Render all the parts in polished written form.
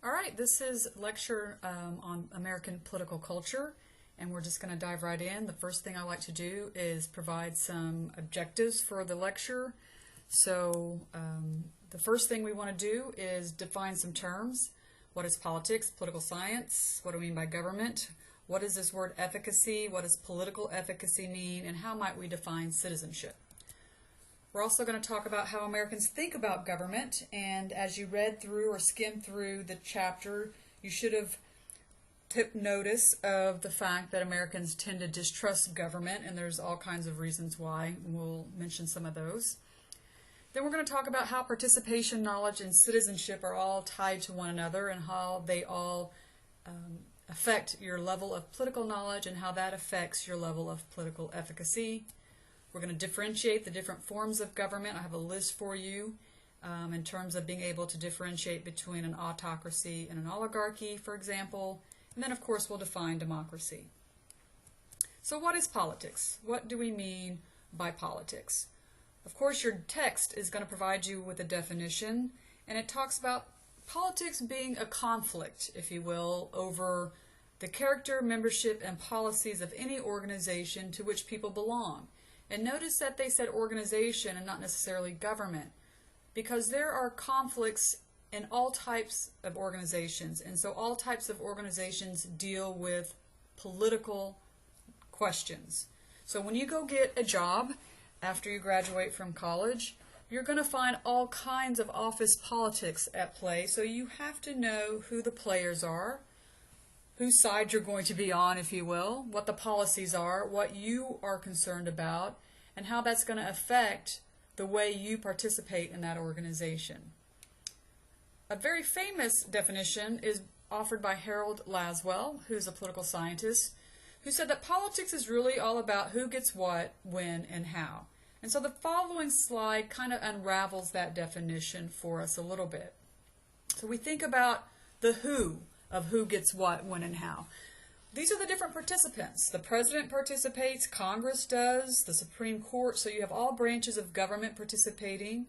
All right, this is lecture on American political culture, and we're just going to dive right in. The first thing I like to do is provide some objectives for the lecture. So the first thing we want to do is define some terms. What is politics, political science? What do we mean by government? What is this word efficacy? What does political efficacy mean? And how might we define citizenship? We're also going to talk about how Americans think about government, and as you read through or skimmed through the chapter, you should have took notice of the fact that Americans tend to distrust government, and there's all kinds of reasons why. We'll mention some of those. Then we're going to talk about how participation, knowledge, and citizenship are all tied to one another, and how they all affect your level of political knowledge, and how that affects your level of political efficacy. We're going to differentiate the different forms of government. I have a list for you in terms of being able to differentiate between an autocracy and an oligarchy, for example. And then, of course, we'll define democracy. So what is politics? What do we mean by politics? Of course, your text is going to provide you with a definition, and it talks about politics being a conflict, if you will, over the character, membership, and policies of any organization to which people belong. And notice that they said organization and not necessarily government, because there are conflicts in all types of organizations. And so all types of organizations deal with political questions. So when you go get a job after you graduate from college, you're going to find all kinds of office politics at play. So you have to know who the players are, whose side you're going to be on, if you will, what the policies are, what you are concerned about, and how that's going to affect the way you participate in that organization. A very famous definition is offered by Harold Laswell, who's a political scientist, who said that politics is really all about who gets what, when, and how. And so the following slide kind of unravels that definition for us a little bit. So we think about the who of who gets what, when, and how. These are the different participants. The president participates, Congress does, the Supreme Court, so you have all branches of government participating.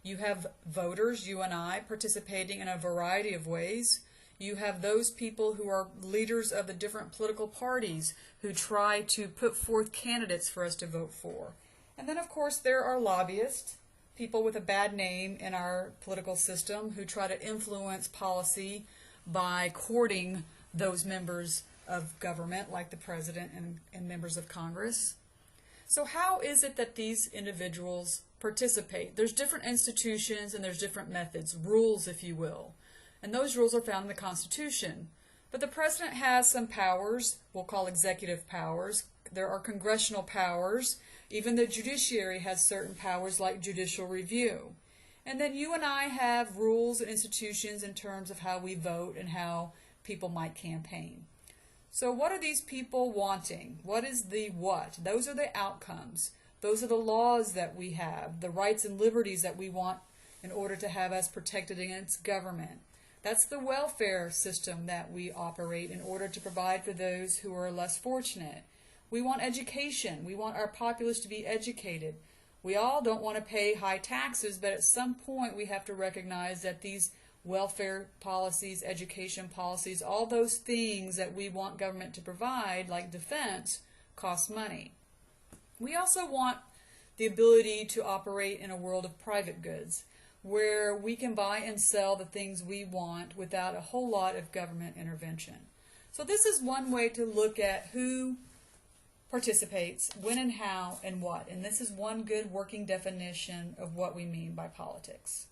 You have voters, you and I, participating in a variety of ways. You have those people who are leaders of the different political parties who try to put forth candidates for us to vote for. And then, of course, there are lobbyists, people with a bad name in our political system who try to influence policy by courting those members of government, like the president and members of Congress. So how is it that these individuals participate? There's different institutions and there's different methods, rules, if you will. And those rules are found in the Constitution. But the president has some powers, we'll call executive powers. There are congressional powers. Even the judiciary has certain powers like judicial review. And then you and I have rules and institutions in terms of how we vote and how people might campaign. So what are these people wanting? What is the what? Those are the outcomes. Those are the laws that we have, the rights and liberties that we want in order to have us protected against government. That's the welfare system that we operate in order to provide for those who are less fortunate. We want education. We want our populace to be educated. We all don't want to pay high taxes, but at some point we have to recognize that these welfare policies, education policies, all those things that we want government to provide, like defense, cost money. We also want the ability to operate in a world of private goods, where we can buy and sell the things we want without a whole lot of government intervention. So this is one way to look at who participates, when and how and what. And this is one good working definition of what we mean by politics.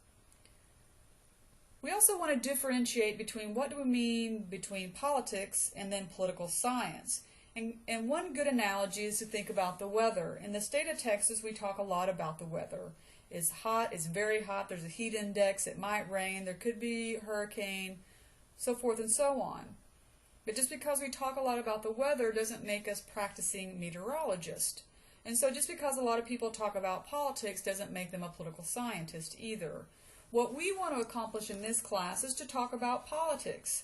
We also want to differentiate between what do we mean between politics and then political science. And one good analogy is to think about the weather. In the state of Texas, we talk a lot about the weather. It's hot, it's very hot, there's a heat index, it might rain, there could be a hurricane, so forth and so on. But just because we talk a lot about the weather doesn't make us practicing meteorologists. And so just because a lot of people talk about politics doesn't make them a political scientist either. What we want to accomplish in this class is to talk about politics,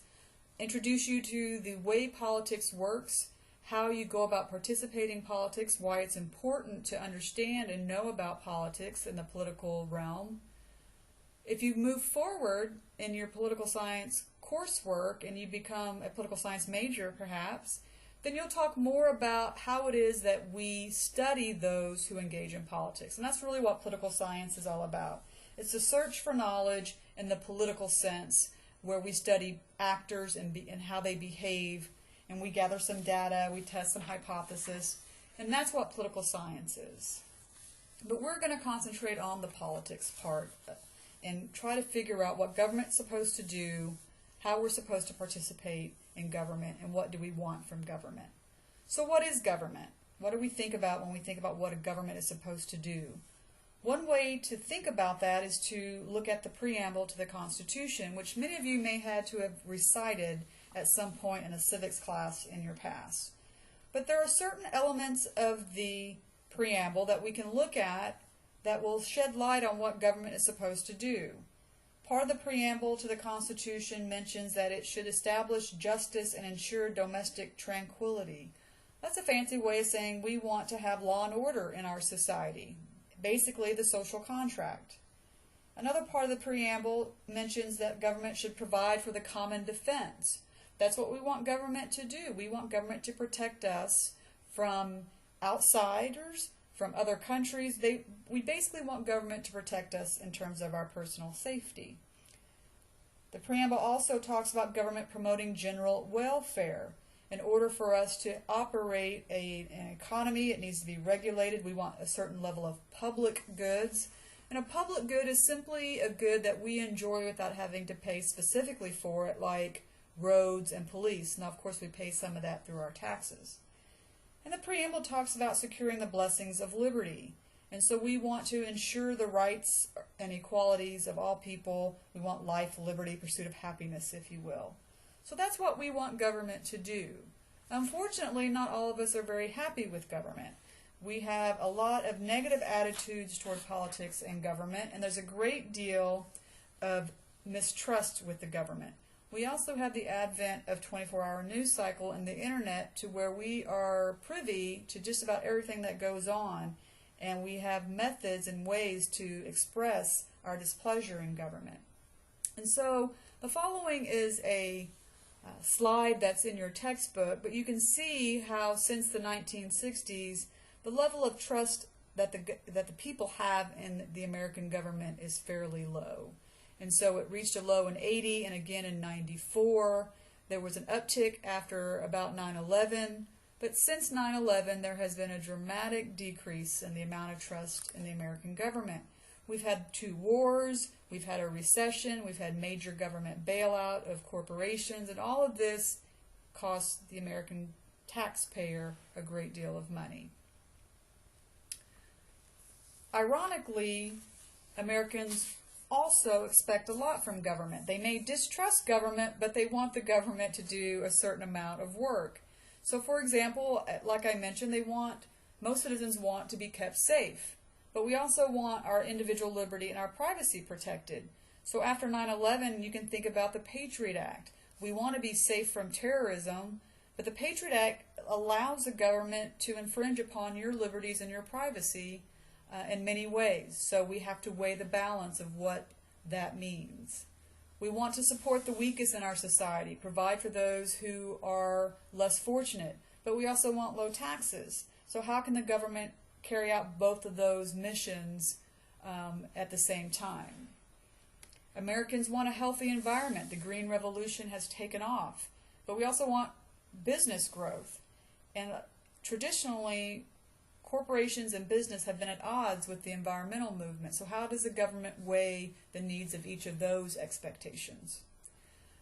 introduce you to the way politics works, how you go about participating in politics, why it's important to understand and know about politics in the political realm. If you move forward in your political science coursework and you become a political science major perhaps, then you'll talk more about how it is that we study those who engage in politics. And that's really what political science is all about. It's the search for knowledge in the political sense, where we study actors and how they behave, and we gather some data, we test some hypotheses, and that's what political science is. But we're going to concentrate on the politics part and try to figure out what government's supposed to do, how we're supposed to participate in government, and what do we want from government. So what is government? What do we think about when we think about what a government is supposed to do? One way to think about that is to look at the preamble to the Constitution, which many of you may have to have recited at some point in a civics class in your past. But there are certain elements of the preamble that we can look at that will shed light on what government is supposed to do. Part of the preamble to the Constitution mentions that it should establish justice and ensure domestic tranquility. That's a fancy way of saying we want to have law and order in our society, basically the social contract. Another part of the preamble mentions that government should provide for the common defense. That's what we want government to do. We want government to protect us from outsiders, from other countries. We basically want government to protect us in terms of our personal safety. The preamble also talks about government promoting general welfare. In order for us to operate an economy, it needs to be regulated. We want a certain level of public goods. And a public good is simply a good that we enjoy without having to pay specifically for it, like roads and police. Now, of course, we pay some of that through our taxes. And the preamble talks about securing the blessings of liberty. And so we want to ensure the rights and equalities of all people. We want life, liberty, pursuit of happiness, if you will. So that's what we want government to do. Unfortunately, not all of us are very happy with government. We have a lot of negative attitudes toward politics and government, and there's a great deal of mistrust with the government. We also have the advent of 24-hour news cycle and the internet, to where we are privy to just about everything that goes on, and we have methods and ways to express our displeasure in government. And so the following is a slide that's in your textbook, but you can see how since the 1960s the level of trust that the people have in the American government is fairly low. And so it reached a low in 80 and again in 94. There was an uptick after about 9/11, but since 9/11 there has been a dramatic decrease in the amount of trust in the American government. We've had 2 wars, we've had a recession, we've had major government bailout of corporations, and all of this costs the American taxpayer a great deal of money. Ironically, Americans also expect a lot from government. They may distrust government, but they want the government to do a certain amount of work. So for example, like I mentioned, most citizens want to be kept safe. But we also want our individual liberty and our privacy protected. So after 9/11, you can think about the Patriot Act. We want to be safe from terrorism, but the Patriot Act allows the government to infringe upon your liberties and your privacy in many ways. So we have to weigh the balance of what that means. We want to support the weakest in our society, provide for those who are less fortunate, but we also want low taxes. So how can the government carry out both of those missions at the same time? Americans want a healthy environment. The Green Revolution has taken off, but we also want business growth. And traditionally, corporations and business have been at odds with the environmental movement. So how does the government weigh the needs of each of those expectations?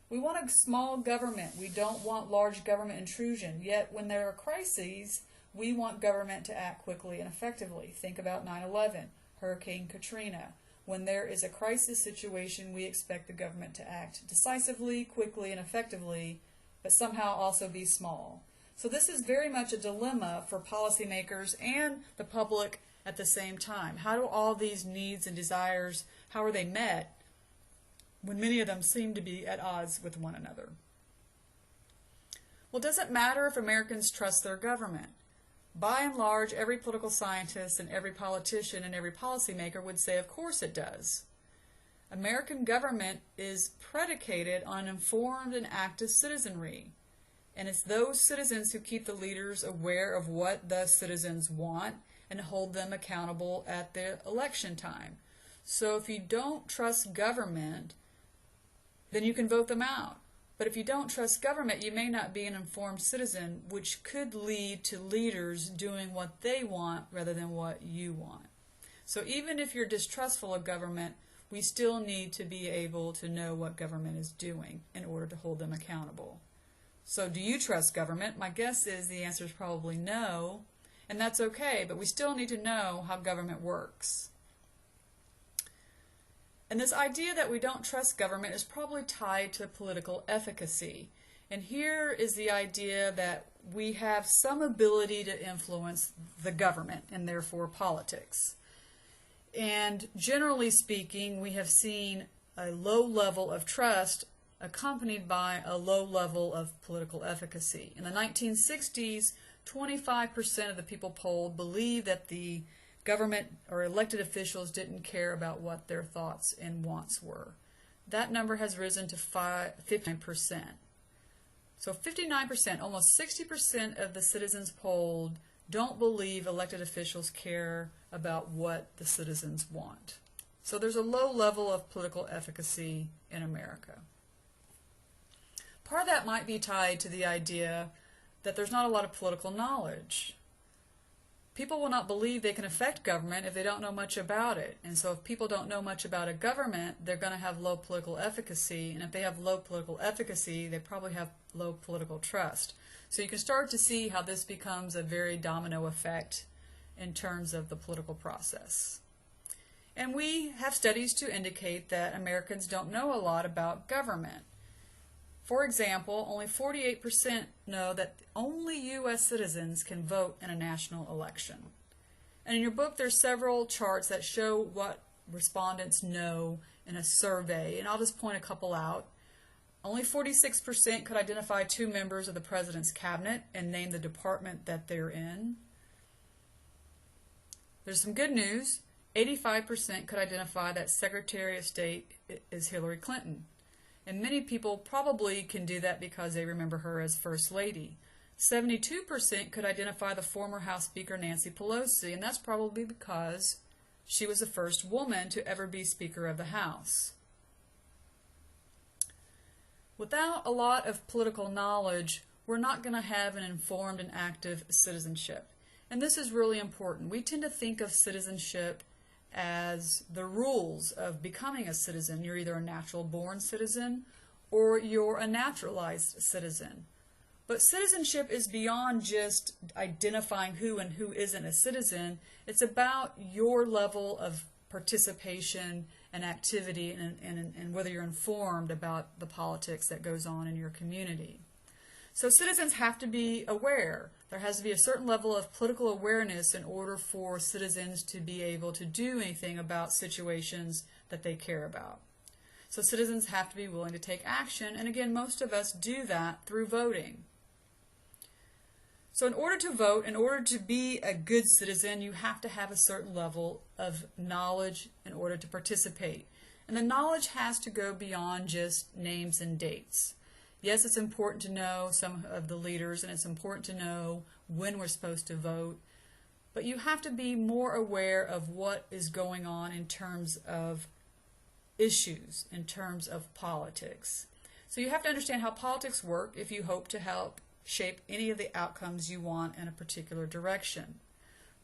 We want a small government. We don't want large government intrusion. Yet when there are crises, we want government to act quickly and effectively. Think about 9/11, Hurricane Katrina. When there is a crisis situation, we expect the government to act decisively, quickly, and effectively, but somehow also be small. So this is very much a dilemma for policymakers and the public at the same time. How do all these needs and desires, how are they met when many of them seem to be at odds with one another? Well, does it matter if Americans trust their government? By and large, every political scientist and every politician and every policymaker would say, of course it does. American government is predicated on an informed and active citizenry. And it's those citizens who keep the leaders aware of what the citizens want and hold them accountable at the election time. So if you don't trust government, then you can vote them out. But if you don't trust government, you may not be an informed citizen, which could lead to leaders doing what they want rather than what you want. So even if you're distrustful of government, we still need to be able to know what government is doing in order to hold them accountable. So do you trust government? My guess is the answer is probably no, and that's okay, but we still need to know how government works. And this idea that we don't trust government is probably tied to political efficacy. And here is the idea that we have some ability to influence the government and therefore politics. And generally speaking, we have seen a low level of trust accompanied by a low level of political efficacy. In the 1960s, 25% of the people polled believed that the government or elected officials didn't care about what their thoughts and wants were. That number has risen to 59%. So 59%, almost 60% of the citizens polled don't believe elected officials care about what the citizens want. So there's a low level of political efficacy in America. Part of that might be tied to the idea that there's not a lot of political knowledge. People will not believe they can affect government if they don't know much about it. And so if people don't know much about a government, they're going to have low political efficacy. And if they have low political efficacy, they probably have low political trust. So you can start to see how this becomes a very domino effect in terms of the political process. And we have studies to indicate that Americans don't know a lot about government. For example, only 48% know that only U.S. citizens can vote in a national election. And in your book, there's several charts that show what respondents know in a survey, and I'll just point a couple out. Only 46% could identify 2 members of the president's cabinet and name the department that they're in. There's some good news. 85% could identify that Secretary of State is Hillary Clinton. And many people probably can do that because they remember her as First Lady. 72% could identify the former House Speaker Nancy Pelosi, and that's probably because she was the first woman to ever be Speaker of the House. Without a lot of political knowledge, we're not going to have an informed and active citizenship. And this is really important. We tend to think of citizenship as the rules of becoming a citizen. You're either a natural-born citizen or you're a naturalized citizen. But citizenship is beyond just identifying who and who isn't a citizen. It's about your level of participation and activity and whether you're informed about the politics that goes on in your community. So citizens have to be aware. There has to be a certain level of political awareness in order for citizens to be able to do anything about situations that they care about. So citizens have to be willing to take action, and again, most of us do that through voting. So in order to vote, in order to be a good citizen, you have to have a certain level of knowledge in order to participate. And the knowledge has to go beyond just names and dates. Yes, it's important to know some of the leaders, and it's important to know when we're supposed to vote, but you have to be more aware of what is going on in terms of issues, in terms of politics. So you have to understand how politics work if you hope to help shape any of the outcomes you want in a particular direction.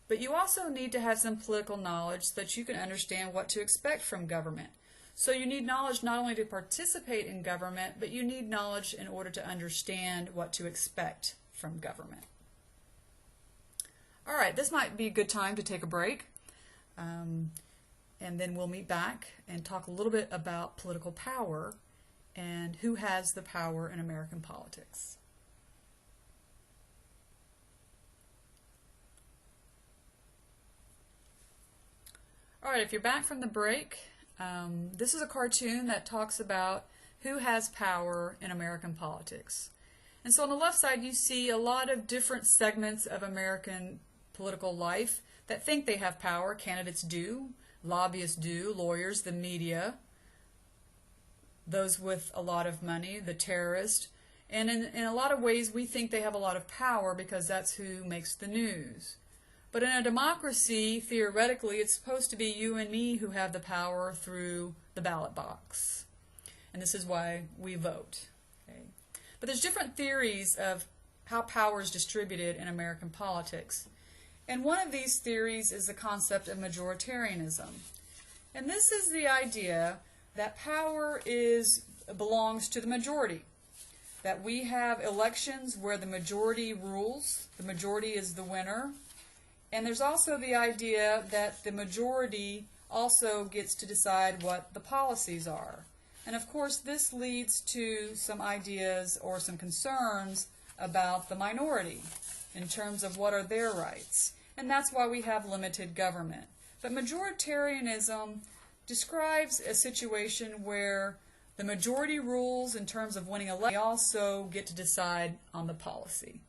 But you also need to have some political knowledge so that you can understand what to expect from government. So you need knowledge not only to participate in government, but you need knowledge in order to understand what to expect from government. All right, this might be a good time to take a break, and then we'll meet back and talk a little bit about political power and who has the power in American politics. All right, if you're back from the break, this is a cartoon that talks about who has power in American politics. And so on the left side, you see a lot of different segments of American political life that think they have power. Candidates do, lobbyists do, lawyers, the media. those with a lot of money, the terrorists. And in a lot of ways, we think they have a lot of power because that's who makes the news. But in a democracy, theoretically, it's supposed to be you and me who have the power through the ballot box. And this is why we vote. Okay? But there's different theories of how power is distributed in American politics. And one of these theories is the concept of majoritarianism. And this is the idea that power belongs to the majority. That we have elections where the majority rules, the majority is the winner. And there's also the idea that the majority also gets to decide what the policies are. And of course, this leads to some ideas or some concerns about the minority in terms of what are their rights. And that's why we have limited government. But majoritarianism describes a situation where the majority rules in terms of winning elections. They also get to decide on the policy.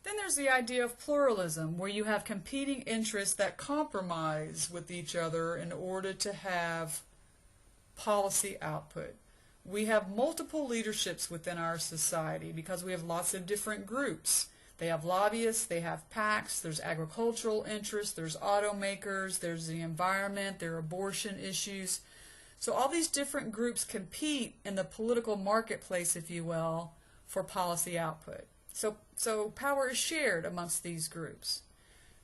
Then there's the idea of pluralism, where you have competing interests that compromise with each other in order to have policy output. We have multiple leaderships within our society because we have lots of different groups. They have lobbyists, they have PACs, there's agricultural interests, there's automakers, there's the environment, there are abortion issues. So all these different groups compete in the political marketplace, if you will, for policy output. So power is shared amongst these groups.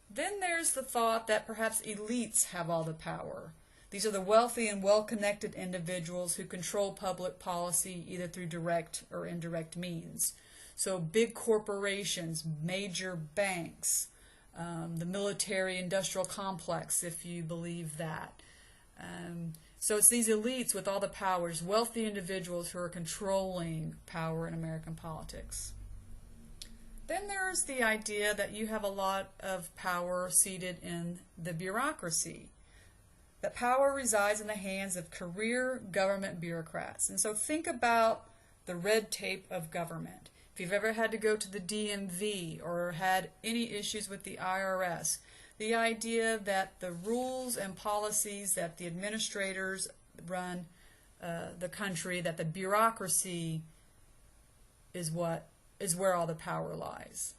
Then there's the thought that perhaps elites have all the power. These are the wealthy and well-connected individuals who control public policy either through direct or indirect means. So big corporations, major banks, the military-industrial complex, if you believe that. So it's these elites with all the powers, wealthy individuals who are controlling power in American politics. Then there's the idea that you have a lot of power seated in the bureaucracy. That power resides in the hands of career government bureaucrats. And so think about the red tape of government. If you've ever had to go to the DMV or had any issues with the IRS, the idea that the rules and policies that the administrators run the country, that the bureaucracy is where all the power lies.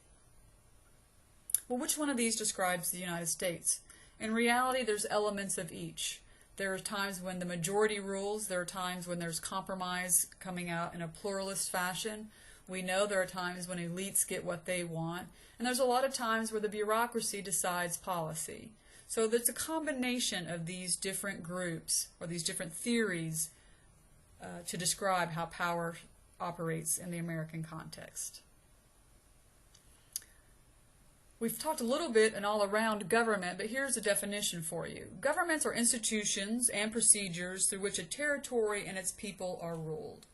Well, which one of these describes the United States? In reality, there's elements of each. There are times when the majority rules. There are times when there's compromise coming out in a pluralist fashion. We know there are times when elites get what they want. And there's a lot of times where the bureaucracy decides policy. So there's a combination of these different groups or these different theories to describe how power operates in the American context. We've talked a little bit and all around government, but here's a definition for you. Governments are institutions and procedures through which a territory and its people are ruled.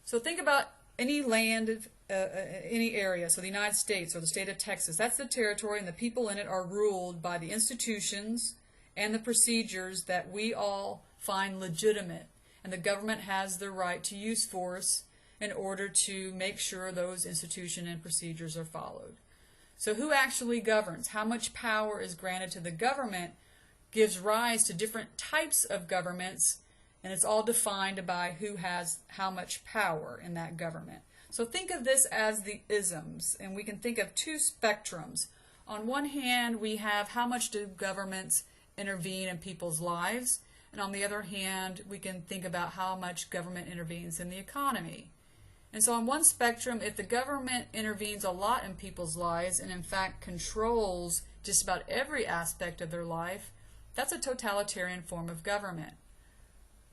So think about any land, any area, so the United States or the state of Texas, that's the territory and the people in it are ruled by the institutions and the procedures that we all find legitimate. And the government has the right to use force in order to make sure those institutions and procedures are followed. So who actually governs? How much power is granted to the government gives rise to different types of governments, and it's all defined by who has how much power in that government. So think of this as the isms, and we can think of two spectrums. On one hand, we have how much do governments intervene in people's lives, and on the other hand, we can think about how much government intervenes in the economy. And so on one spectrum, if the government intervenes a lot in people's lives and in fact controls just about every aspect of their life, that's a totalitarian form of government.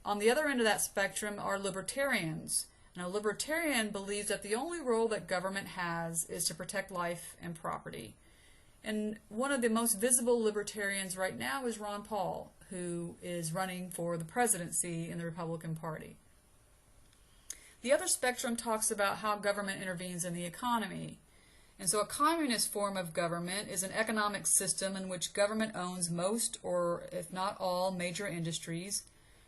On the other end of that spectrum are libertarians. And a libertarian believes that the only role that government has is to protect life and property. And one of the most visible libertarians right now is Ron Paul, who is running for the presidency in the Republican Party. The other spectrum talks about how government intervenes in the economy. And so a communist form of government is an economic system in which government owns most or if not all major industries,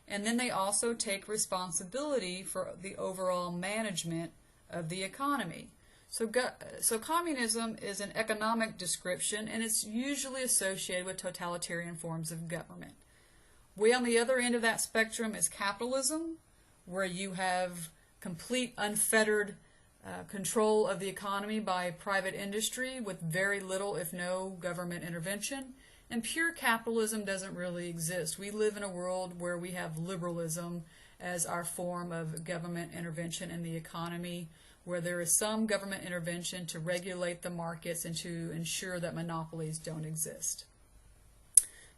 and then they also take responsibility for the overall management of the economy. So communism is an economic description, and it's usually associated with totalitarian forms of government. Way on the other end of that spectrum is capitalism, where you have complete unfettered control of the economy by private industry with very little, if no, government intervention. And pure capitalism doesn't really exist. We live in a world where we have liberalism as our form of government intervention in the economy, where there is some government intervention to regulate the markets and to ensure that monopolies don't exist.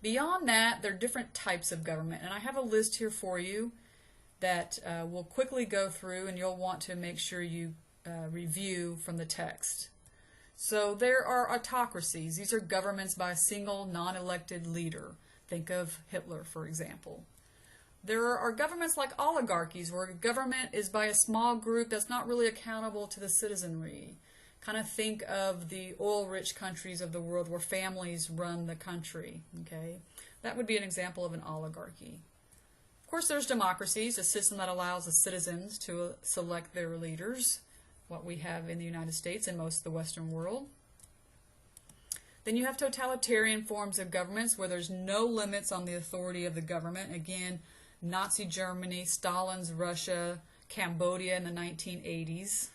Beyond that, there are different types of government, and I have a list here for you that we'll quickly go through, and you'll want to make sure you review from the text. So there are autocracies. These are governments by a single non-elected leader. Think of Hitler, for example. There are governments like oligarchies, where government is by a small group that's not really accountable to the citizenry. Kind of think of the oil-rich countries of the world where families run the country. Okay, that would be an example of an oligarchy. Of course, there's democracies, a system that allows the citizens to select their leaders, what we have in the United States and most of the Western world. Then you have totalitarian forms of governments where there's no limits on the authority of the government. Again, Nazi Germany, Stalin's Russia, Cambodia in the 1980s.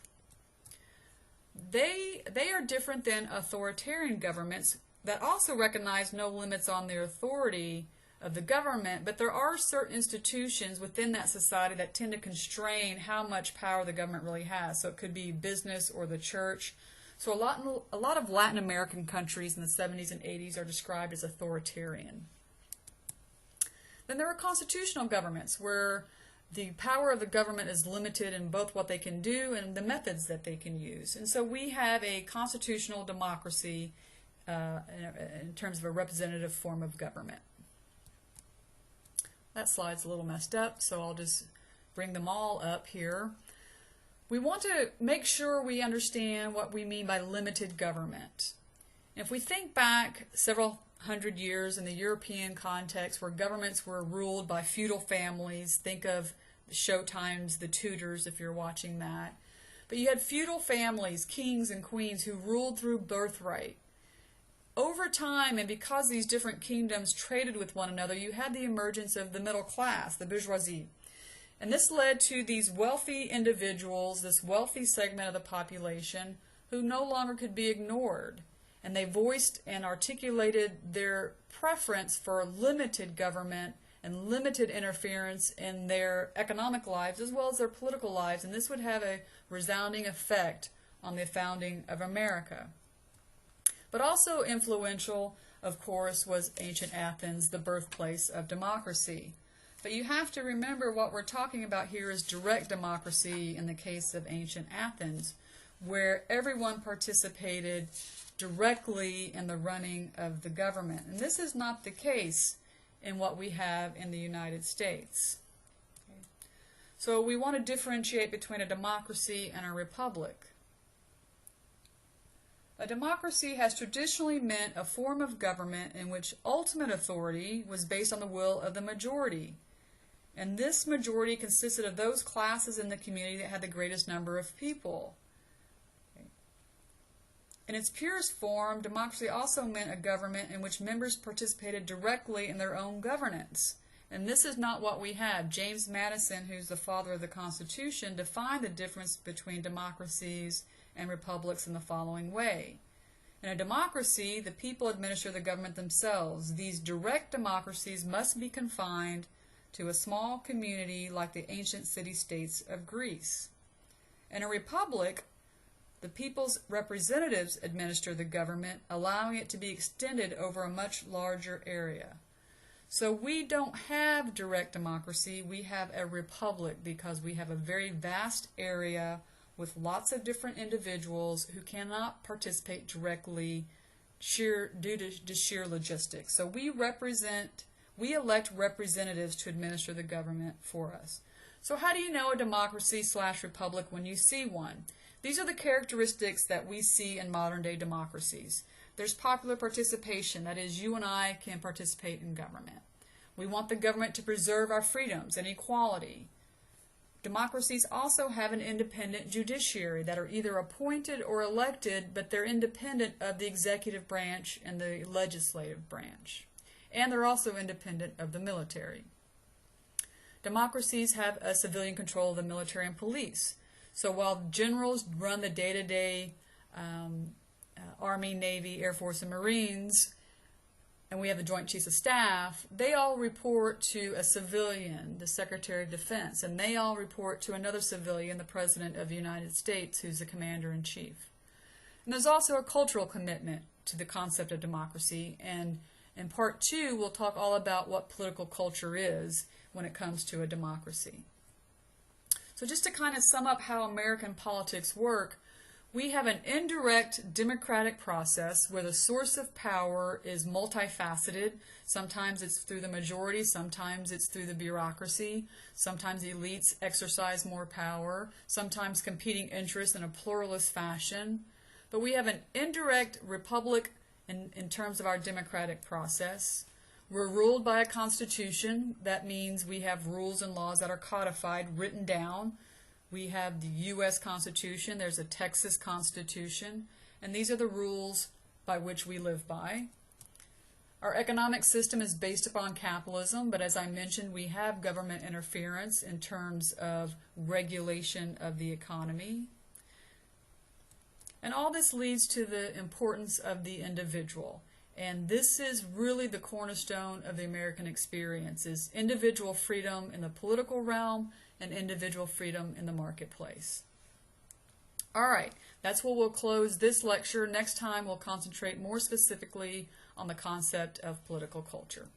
They are different than authoritarian governments that also recognize no limits on their authority of the government, but there are certain institutions within that society that tend to constrain how much power the government really has. So it could be business or the church. So a lot of Latin American countries in the 70s and 80s are described as authoritarian. Then there are constitutional governments where the power of the government is limited in both what they can do and the methods that they can use. And so we have a constitutional democracy in terms of a representative form of government. That slide's a little messed up, so I'll just bring them all up here. We want to make sure we understand what we mean by limited government. If we think back several hundred years in the European context where governments were ruled by feudal families, think of Showtime's The Tudors if you're watching that. But you had feudal families, kings and queens, who ruled through birthright. Over time, and because these different kingdoms traded with one another, you had the emergence of the middle class, the bourgeoisie. And this led to these wealthy individuals, this wealthy segment of the population, who no longer could be ignored. And they voiced and articulated their preference for limited government and limited interference in their economic lives as well as their political lives. And this would have a resounding effect on the founding of America. But also influential, of course, was ancient Athens, the birthplace of democracy. But you have to remember what we're talking about here is direct democracy in the case of ancient Athens, where everyone participated directly in the running of the government. And this is not the case in what we have in the United States. Okay. So we want to differentiate between a democracy and a republic. A democracy has traditionally meant a form of government in which ultimate authority was based on the will of the majority. And this majority consisted of those classes in the community that had the greatest number of people. Okay. In its purest form, democracy also meant a government in which members participated directly in their own governance. And this is not what we have. James Madison, who's the father of the Constitution, defined the difference between democracies and republics in the following way. In a democracy, the people administer the government themselves. These direct democracies must be confined to a small community like the ancient city-states of Greece. In a republic, the people's representatives administer the government, allowing it to be extended over a much larger area. So we don't have direct democracy, we have a republic because we have a very vast area with lots of different individuals who cannot participate directly due to sheer logistics. So we elect representatives to administer the government for us. So how do you know a democracy/republic when you see one? These are the characteristics that we see in modern day democracies. There's popular participation, that is, you and I can participate in government. We want the government to preserve our freedoms and equality. Democracies also have an independent judiciary that are either appointed or elected, but they're independent of the executive branch and the legislative branch. and they're also independent of the military. Democracies have a civilian control of the military and police. So while generals run the day-to-day Army, Navy, Air Force, and Marines, and we have the Joint Chiefs of Staff, they all report to a civilian, the Secretary of Defense, and they all report to another civilian, the President of the United States, who's the Commander-in-Chief. And there's also a cultural commitment to the concept of democracy, and in Part 2, we'll talk all about what political culture is when it comes to a democracy. So just to kind of sum up how American politics work, we have an indirect democratic process where the source of power is multifaceted. Sometimes it's through the majority, sometimes it's through the bureaucracy, sometimes the elites exercise more power, sometimes competing interests in a pluralist fashion. But we have an indirect republic in terms of our democratic process. We're ruled by a constitution. That means we have rules and laws that are codified, written down. We have the U.S. Constitution, there's a Texas Constitution, and these are the rules by which we live by. Our economic system is based upon capitalism, but as I mentioned, we have government interference in terms of regulation of the economy. And all this leads to the importance of the individual. And this is really the cornerstone of the American experience, is individual freedom in the political realm and individual freedom in the marketplace. All right, that's where we'll close this lecture. Next time we'll concentrate more specifically on the concept of political culture.